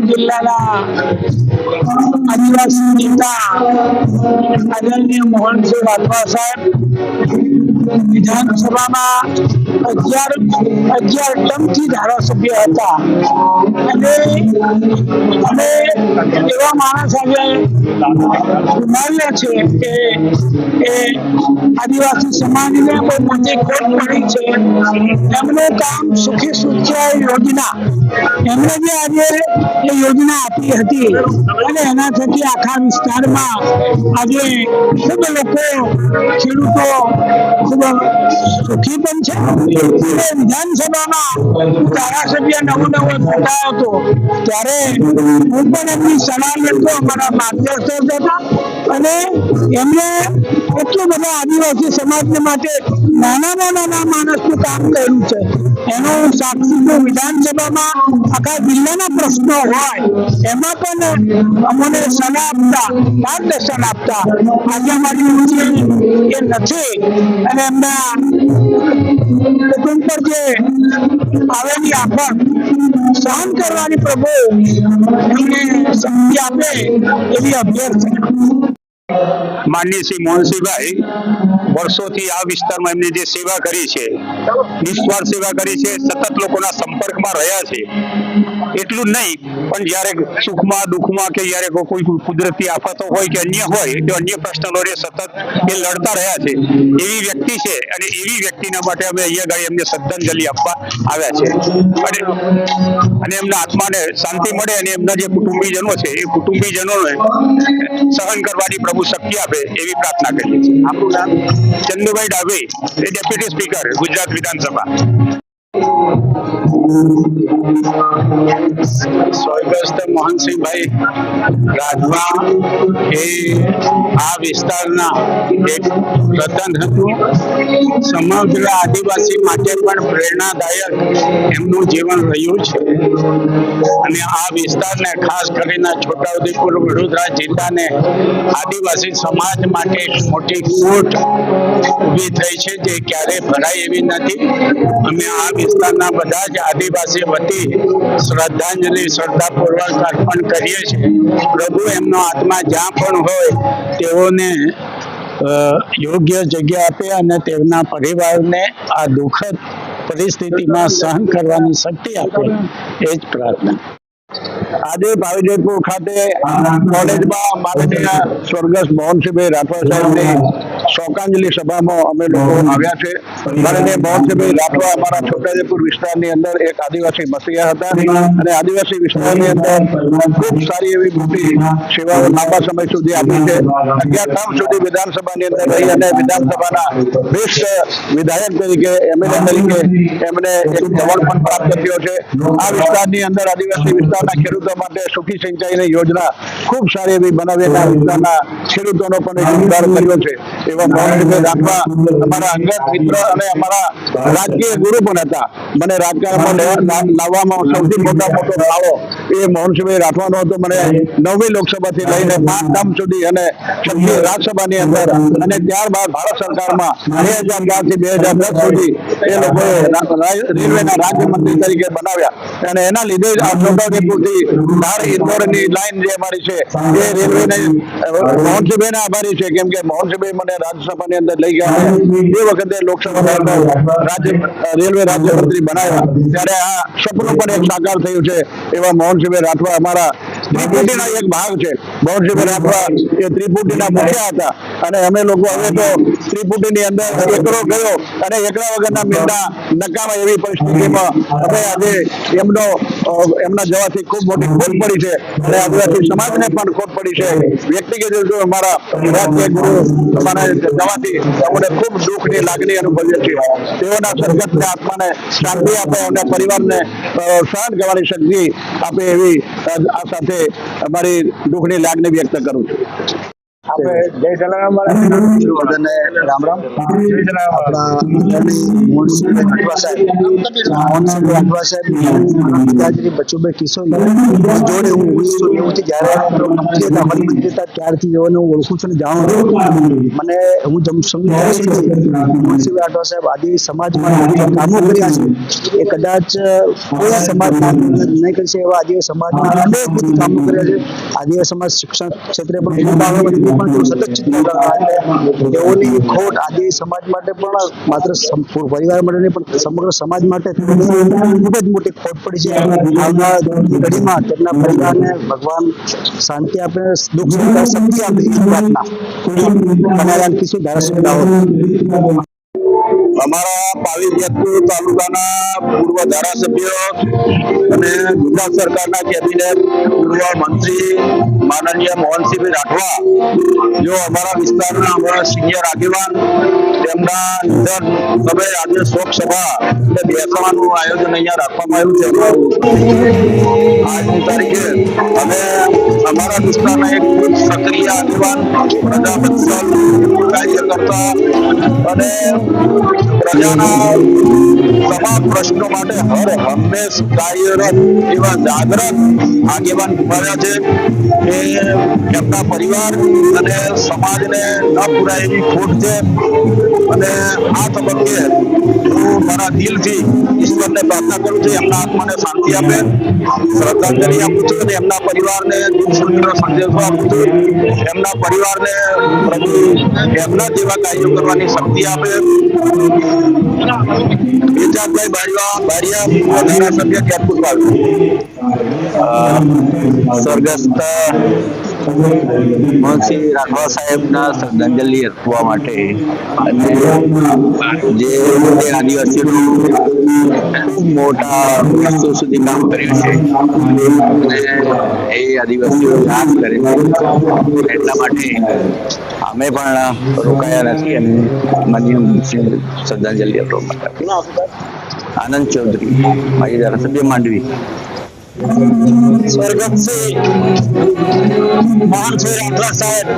જિલ્લાના આદિવાસી નેતા આદરણીય મોહનસિંહ રાઠવા સાહેબ વિધાનસભામાં 11 ટર્મથી ધારાસભ્ય હતા અને અમે એવા માણસ આજે ગુમાવ્યા છે કે એ આદિવાસી સમાજને બહુ મોટી ખોટ પડી છે. એમનું કામ સુખી સુખિયા યોજના એમણે જે આજે એ યોજના આપી હતી અને એના થકી આખા વિસ્તારમાં આજે ખૂબ લોકો ખેડૂતો ખૂબ સુખી પણ છે. વિધાનસભામાં ધારાસભ્ય નવો ચૂંટાયો હતો ત્યારે હું પણ એમની સલાહ લેતો, અમારા માર્ગદર્શક હતા અને એમને એટલું બધા આદિવાસી સમાજને માટે નાના માણસનું કામ કર્યું છે. એનું સાક્ષી વિધાનસભામાં આખા જિલ્લાના પ્રશ્નો હોય એમાં પણ અમને સલાહ આપતા, માર્ગદર્શન આપતા. આજે અમારી રુચિ એ નથી અને એમના કુટુંબ પર જે આવેલી આફત સહન કરવાની પ્રભુ એમને શક્તિ આપે એવી અભ્યર્થના. માનનીય શ્રી મોહનસિંહભાઈ વર્ષોથી આ વિસ્તારમાં એમને જે સેવા કરી છે, નિસ્વાર્થ સેવા કરી છે, સતત લોકોના સંપર્કમાં રહ્યા છે. એટલું જ નહીં પણ જ્યારે સુખમાં દુઃખમાં કે જ્યારે કોઈ કુદરતી આફતો હોય કે અન્ય હોય તો અન્ય પ્રશ્નોને સતત એ લડતા રહ્યા છે. એવી વ્યક્તિ છે અને એવી વ્યક્તિના માટે અમે અહીંયા ગાડી એમને શ્રદ્ધાંજલિ આપવા આવ્યા છે અને એમના આત્માને શાંતિ મળે અને એમના જે કુટુંબીજનો છે એ કુટુંબીજનોને સહન કરવાની પ્રભુ શક્તિ આપે એવી પ્રાર્થના કરીએ છીએ. આપણું નામ? ચંદુભાઈ ડાભે, એ ડેપ્યુટી સ્પીકર, ગુજરાત વિધાનસભા. સ્વર્ગસ્થ મોહનસિંહભાઈ રાઠવા એ આ વિસ્તારના એક રતન હતું. સમગ્ર આદિવાસી માટે પણ પ્રેરણાદાયક એમનું જીવન રહ્યું છે અને આ વિસ્તારને ખાસ કરીને છોટાઉદેપુર વડોદરા જિલ્લાને આદિવાસી સમાજ માટે એક મોટી ખોટ ઊભી થઈ છે જે ક્યારેય ભરાય એવી નથી. અમે આ વિસ્તારના બધા જ આદિવાસી વતી શ્રદ્ધાંજલિ શ્રદ્ધાપૂર્વક અર્પણ કરીએ છીએ. પ્રભુ એમનો આત્મા જ્યાં પણ હોય તેઓને યોગ્ય જગ્યા આપે અને તેમના પરિવારને આ દુઃખદ પરિસ્થિતિમાં સહન કરવાની શક્તિ આપે એ જ પ્રાર્થના. આજે ભાવિજયપુર ખાતે કોલેજમાં માનનીય સ્વર્ગસ્થ મોહનસિંહભાઈ રાઠવા સાહેબની શોકાંજલિ સભામાં અમે લોકો આવ્યા છે. માનનીય મોહનસિંહભાઈ રાઠવા અમારા છોટાઉદેપુર વિસ્તારની અંદર એક આદિવાસી મસીહા હતા અને આદિવાસી વિસ્તારની અંદર ખૂબ સારી એવી મોટી સેવાઓ લાંબા સમય સુધી આપી છે. 11 ટર્મ સુધી વિધાનસભાની અંદર રહી અને વિધાનસભાના બેસ્ટ વિધાયક તરીકે એમએલએ તરીકે એમને એક એવોર્ડ પણ પ્રાપ્ત થયો છે. આ વિસ્તારની અંદર આદિવાસી વિસ્તારના ખેડૂતો માટે સુખી સિંચાઈની યોજના ખૂબ સારી એવી બનાવી આ વિસ્તારના ખેડૂતોનો પણ એક ઉદ્ધાર કર્યો છે. એવા મોહનસિંહભાઈ રાઠવા અમારા અંગત મિત્ર અને અમારા રાજકીય ગુરુ પણ હતા. મને રાજકારણમાં લાવવામાં સૌથી મોટો ફાળો એ મોહનસિંહભાઈ રાઠવાનો હતો. મને 9મી લોકસભાથી લઈને 5 ટર્મ સુધી અને 6મી રાજ્યસભાની અંદર અને ત્યારબાદ ભારત સરકારમાં 2012 થી 2010 સુધી એ લોકોએ રેલવેના રાજ્યમંત્રી તરીકે બનાવ્યા અને એના લીધે જ આ છોટાઉદેપુરથી ધાર ઇન્દોરની લાઈન જે અમારી છે એ રેલવેને મોહનસિંહભાઈને આભારી છે કેમ કે મોહનસિંહભાઈ મને રાજ્યસભાની અંદર લઈ ગયા એ વખતે લોકસભાની અંદર રેલવે રાજ્યમંત્રી બનાવ્યા ત્યારે આ સપનું પણ એક સાકાર થયું છે. એવા મોહનસિંહભાઈ રાઠવા અમારા ત્રિપુટીના એક ભાગ છે. મોહનસિંહભાઈ રાઠવા એ ત્રિપુટીના મુખ્ય હતા અને અમે લોકો હવે તો ત્રિપુટીની અંદર એકલો ગયો અને એકલા વગરના મીંડા નકામા એવી પરિસ્થિતિમાં અમે આજે એમના જવાથી ખૂબ મોટી ખોટ પડી છે અને આદિવાસી સમાજને પણ ખોટ પડી છે. વ્યક્તિગત રીતે અમારા રાજકીય ગુરુ અમારા જવાથી અમને ખૂબ દુઃખની લાગણી અનુભવીએ છીએ. તેઓના સદગતને આત્માને શાંતિ આપે અને પરિવારને સહન કરવાની શક્તિ આપે એવી આ સાથે અમારી દુઃખની લાગણી વ્યક્ત કરું છું. જય જલારામ બધાને રામ રામ. આપણા મોહનસિંહ રાઠવા સાહેબ પિતાશ્રી બચુભાઈ કિશોર જોડે હું 1990 થી જ્યારે મંત્રી હતા વનમંત્રી હતા ત્યારથી એઓને હું ઓળખું છું અને જાણું છું. મને હું મોહનસિંહ રાઠવા સાહેબ આદિ સમાજમાં જે કામો કર્યા છે એ કદાચ કોઈ સમાજમાં નહીં કરી શકે એવા આદિવાસી સમાજમાં અનેક વિધ કામો કર્યા છે. આદિવાસી સમાજ શિક્ષણ ક્ષેત્રે પણ ખૂબ આગળ વધી પણ તેઓ સતત ચિંતા કરવા એટલે તેઓની ખોટ આદિવાસી સમાજ માટે પણ માત્ર પરિવાર માટે નહીં પણ સમગ્ર સમાજ માટે ખૂબ જ મોટી ખોટ પડી છે. આવનાર ઘડીમાં તેમના પરિવારને ભગવાન શાંતિ આપે, દુઃખ સુખ શક્તિ આપે એ પ્રાર્થના. કનૈયાલાલ કિશોર, ધારાસભ્ય દાહોદ. અમારા પાવી જેતપુર તાલુકાના પૂર્વ ધારાસભ્ય અને ગુજરાત સરકારના કેબિનેટ પૂર્વ મંત્રી માનનીય મોહનસિંહભાઈ રાઠવા જો અમારા વિસ્તારના અમારા સિનિયર આગેવાન તેમના નિધન સમયે આજે શોક સભા એટલે બેસવાનું આયોજન અહીંયા રાખવામાં આવ્યું છે. આજની તારીખે અમે અમારા વિસ્તારના એક ખૂબ સક્રિય આગેવાન પ્રજાવત્સલ કાર્યકર્તા અને પ્રજાના તમામ પ્રશ્નો માટે હર હંમેશ કાર્યરત એવા જાગૃત આગેવાન ઉભાર્યા છે. એ એમના પરિવાર અને સમાજને ન પૂરાય એવી ખોટ છે અને આ તબક્કે હું મારા દિલથી ઈશ્વરને પ્રાર્થના કરું છું એમના આત્માને શાંતિ આપે, શ્રદ્ધાંજલિ આપું છું અને એમના પરિવારને દુઃખ સુખનો સંદેશો આપું છું. એમના પરિવારને પ્રભુ એમના જેવા કાર્યો કરવાની શક્તિ આપે. બેજાભાઈ બારિયા ધારાસભ્ય જેતપુર સ્વર્ગસ્થ મોહનસિંહ રાઠવા સાહેબના શ્રદ્ધાંજલિ અર્પવા માટે અને જે આદિવાસીઓનું ખૂબ મોટા વર્ષો સુધી કામ કર્યું છે અને એ આદિવાસીઓ કામ કરે છે એટલા માટે અમે પણ રોકાયા નથી અને માન્ય શ્રદ્ધાંજલિ આપવા માટે. આનંદ ચૌધરી, માજી ધારાસભ્ય માંડવી. સ્વર્ગસ્થ શ્રી મોહનસિંહ રાઠવા સાહેબ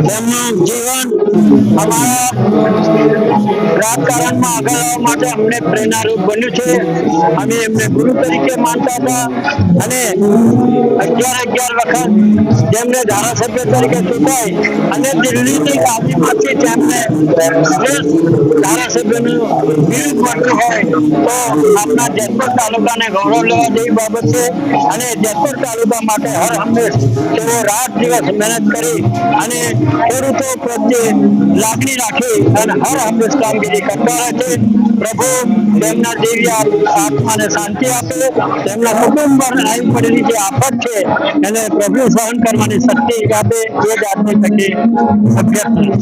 તેમનું જીવન અમારા રાજકારણમાં આગળ આવવા માટે અમને પ્રેરણારૂપ બન્યું છે. અમે એમને ગુરુ તરીકે માનતા હતા અને 11 વખત જેમને ધારાસભ્ય તરીકે ચૂંટાઈ અને દિલ્હીની ગાદીમાંથી તેમને શ્રેષ્ઠ ધારાસભ્યનું બિરુદ મળ્યું હોય તો આપણા જેતપુર તાલુકાને ગૌરવ લેવા જેવી બાબત છે. અને જેતપુર તાલુકા માટે હર હંમેશ તેઓ રાત દિવસ મહેનત કરી અને ખેડૂતો પ્રત્યે લાગણી રાખી અને હર હંમેશ કામગીરી કરતા રહે છે. પ્રભુ તેમના દેવી આત્માને શાંતિ આપે, તેમના કુટુંબ પર આવી પડેલી જે આફત છે એને પ્રભુ સહન કરવાની શક્તિ આપે એ જ આજની તકે અભ્યર્થના.